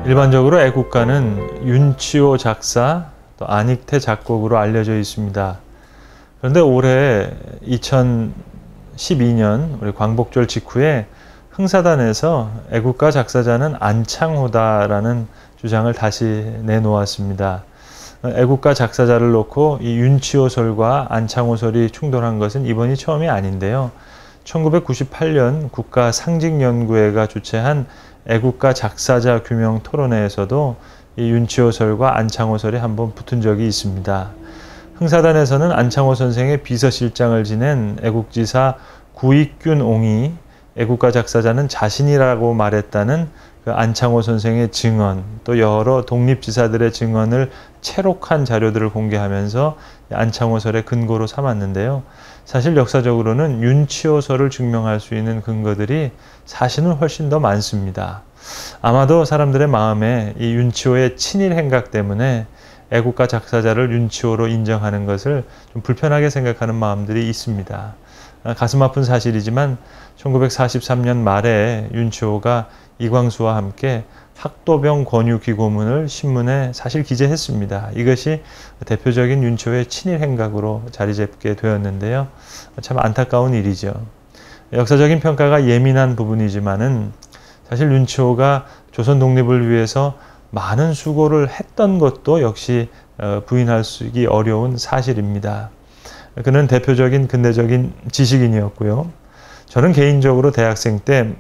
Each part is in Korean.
일반적으로 애국가는 윤치호 작사, 또 안익태 작곡으로 알려져 있습니다. 그런데 올해 2012년 우리 광복절 직후에 흥사단에서 애국가 작사자는 안창호다라는 주장을 다시 내놓았습니다. 애국가 작사자를 놓고 이 윤치호설과 안창호설이 충돌한 것은 이번이 처음이 아닌데요. 1998년 국가상직연구회가 주최한 애국가 작사자 규명 토론회에서도 이 윤치호설과 안창호설이 한번 붙은 적이 있습니다. 흥사단에서는 안창호 선생의 비서실장을 지낸 애국지사 구익균 옹이 애국가 작사자는 자신이라고 말했다는 그 안창호 선생의 증언, 또 여러 독립지사들의 증언을 채록한 자료들을 공개하면서 안창호설의 근거로 삼았는데요. 사실 역사적으로는 윤치호설을 증명할 수 있는 근거들이 사실은 훨씬 더 많습니다. 아마도 사람들의 마음에 이 윤치호의 친일 행각 때문에 애국가 작사자를 윤치호로 인정하는 것을 좀 불편하게 생각하는 마음들이 있습니다. 가슴 아픈 사실이지만 1943년 말에 윤치호가 이광수와 함께 학도병 권유 기고문을 신문에 사실 기재했습니다. 이것이 대표적인 윤치호의 친일 행각으로 자리 잡게 되었는데요. 참 안타까운 일이죠. 역사적인 평가가 예민한 부분이지만은 사실 윤치호가 조선 독립을 위해서 많은 수고를 했던 것도 역시 부인하기 어려운 사실입니다. 그는 대표적인 근대적인 지식인이었고요. 저는 개인적으로 대학생 때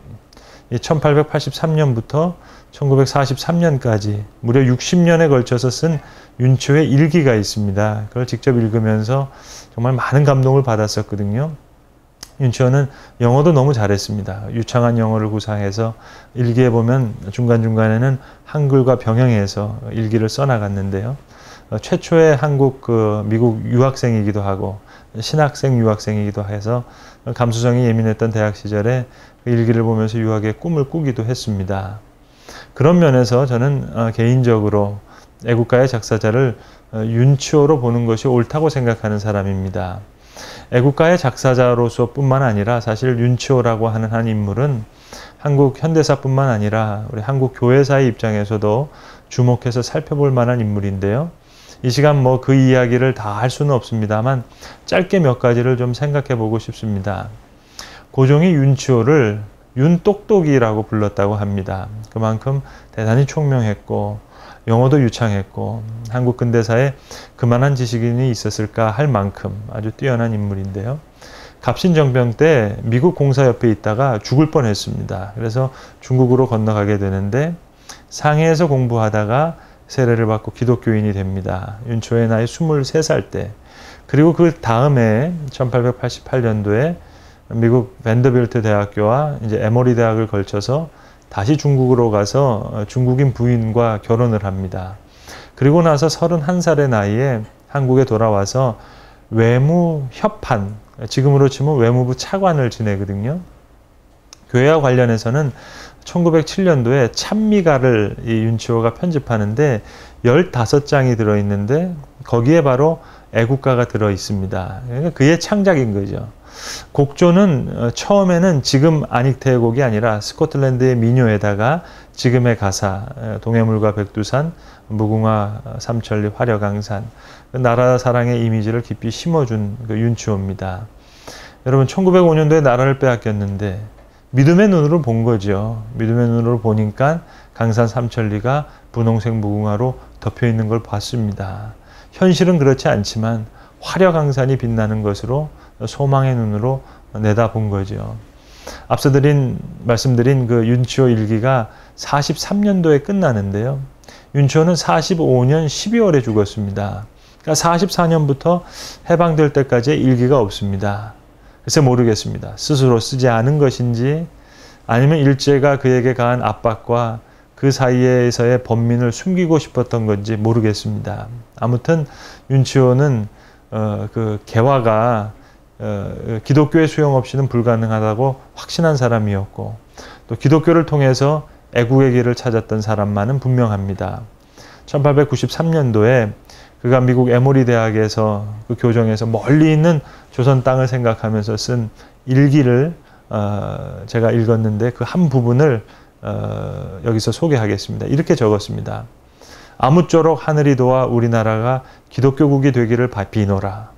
1883년부터 1943년까지 무려 60년에 걸쳐서 쓴 윤치호의 일기가 있습니다. 그걸 직접 읽으면서 정말 많은 감동을 받았었거든요. 윤치호는 영어도 너무 잘했습니다. 유창한 영어를 구사해서 일기에 보면 중간중간에는 한글과 병행해서 일기를 써나갔는데요. 최초의 미국 유학생이기도 하고 신학생 유학생이기도 해서 감수성이 예민했던 대학 시절에 그 일기를 보면서 유학의 꿈을 꾸기도 했습니다. 그런 면에서 저는 개인적으로 애국가의 작사자를 윤치호로 보는 것이 옳다고 생각하는 사람입니다. 애국가의 작사자로서 뿐만 아니라 사실 윤치호라고 하는 한 인물은 한국 현대사뿐만 아니라 우리 한국 교회사의 입장에서도 주목해서 살펴볼 만한 인물인데요. 이 시간 그 이야기를 다 할 수는 없습니다만 짧게 몇 가지를 좀 생각해 보고 싶습니다. 고종이 윤치호를 윤똑똑이라고 불렀다고 합니다. 그만큼 대단히 총명했고 영어도 유창했고 한국 근대사에 그만한 지식인이 있었을까 할 만큼 아주 뛰어난 인물인데요. 갑신정병 때 미국 공사 옆에 있다가 죽을 뻔했습니다. 그래서 중국으로 건너가게 되는데 상해에서 공부하다가 세례를 받고 기독교인이 됩니다. 윤치호의 나이 23살 때. 그리고 그 다음에 1888년도에 미국 밴더빌트 대학교와 이제 에머리 대학을 걸쳐서 다시 중국으로 가서 중국인 부인과 결혼을 합니다. 그리고 나서 31살의 나이에 한국에 돌아와서 외무협판, 지금으로 치면 외무부 차관을 지내거든요. 교회와 관련해서는 1907년도에 찬미가를 이 윤치호가 편집하는데 15장이 들어있는데 거기에 바로 애국가가 들어있습니다. 그러니까 그의 창작인 거죠. 곡조는 처음에는 지금 안익태의 곡이 아니라 스코틀랜드의 민요에다가 지금의 가사, 동해물과 백두산, 무궁화, 삼천리, 화려강산, 나라 사랑의 이미지를 깊이 심어준 그 윤치호입니다. 여러분 1905년도에 나라를 빼앗겼는데 믿음의 눈으로 본 거죠. 믿음의 눈으로 보니까 강산 삼천리가 분홍색 무궁화로 덮여 있는 걸 봤습니다. 현실은 그렇지 않지만 화려강산이 빛나는 것으로 소망의 눈으로 내다본 거죠. 앞서 말씀드린 그 윤치호 일기가 43년도에 끝나는데요. 윤치호는 45년 12월에 죽었습니다. 그러니까 44년부터 해방될 때까지의 일기가 없습니다. 글쎄 모르겠습니다. 스스로 쓰지 않은 것인지 아니면 일제가 그에게 가한 압박과 그 사이에서의 번민을 숨기고 싶었던 건지 모르겠습니다. 아무튼 윤치호는 그 개화가 기독교의 수용 없이는 불가능하다고 확신한 사람이었고 또 기독교를 통해서 애국의 길을 찾았던 사람만은 분명합니다. 1893년도에 그가 미국 에모리 대학에서 그 교정에서 멀리 있는 조선 땅을 생각하면서 쓴 일기를 제가 읽었는데 그 한 부분을 여기서 소개하겠습니다. 이렇게 적었습니다. 아무쪼록 하늘이 도와 우리나라가 기독교국이 되기를 비노라.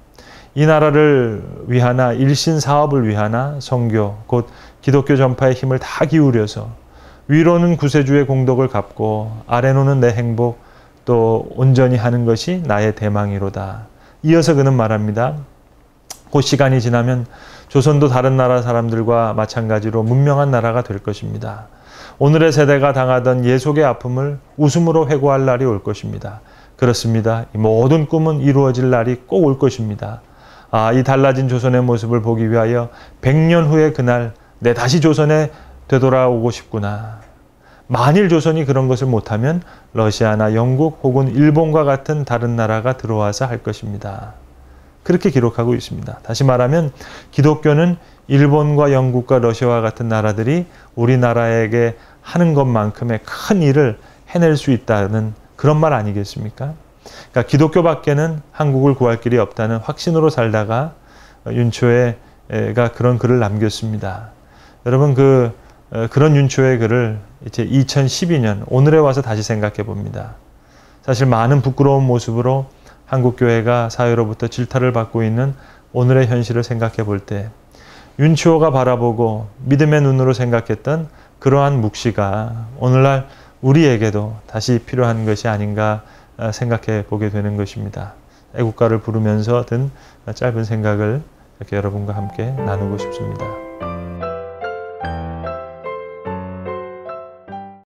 이 나라를 위하나 일신 사업을 위하나 선교 곧 기독교 전파의 힘을 다 기울여서 위로는 구세주의 공덕을 갚고 아래로는 내 행복 또 온전히 하는 것이 나의 대망이로다. 이어서 그는 말합니다. 곧 시간이 지나면 조선도 다른 나라 사람들과 마찬가지로 문명한 나라가 될 것입니다. 오늘의 세대가 당하던 예속의 아픔을 웃음으로 회고할 날이 올 것입니다. 그렇습니다. 이 모든 꿈은 이루어질 날이 꼭 올 것입니다. 이 달라진 조선의 모습을 보기 위하여 100년 후에 그날 내 다시 조선에 되돌아오고 싶구나. 만일 조선이 그런 것을 못하면 러시아나 영국 혹은 일본과 같은 다른 나라가 들어와서 할 것입니다. 그렇게 기록하고 있습니다. 다시 말하면 기독교는 일본과 영국과 러시아와 같은 나라들이 우리나라에게 하는 것만큼의 큰 일을 해낼 수 있다는 그런 말 아니겠습니까? 그러니까 기독교밖에는 한국을 구할 길이 없다는 확신으로 살다가 윤초회가 그런 글을 남겼습니다. 여러분 그런 윤초회 글을 이제 2012년 오늘에 와서 다시 생각해 봅니다. 사실 많은 부끄러운 모습으로 한국교회가 사회로부터 질타를 받고 있는 오늘의 현실을 생각해 볼 때 윤치호가 바라보고 믿음의 눈으로 생각했던 그러한 묵시가 오늘날 우리에게도 다시 필요한 것이 아닌가 생각해 보게 되는 것입니다. 애국가를 부르면서 든 짧은 생각을 이렇게 여러분과 함께 나누고 싶습니다.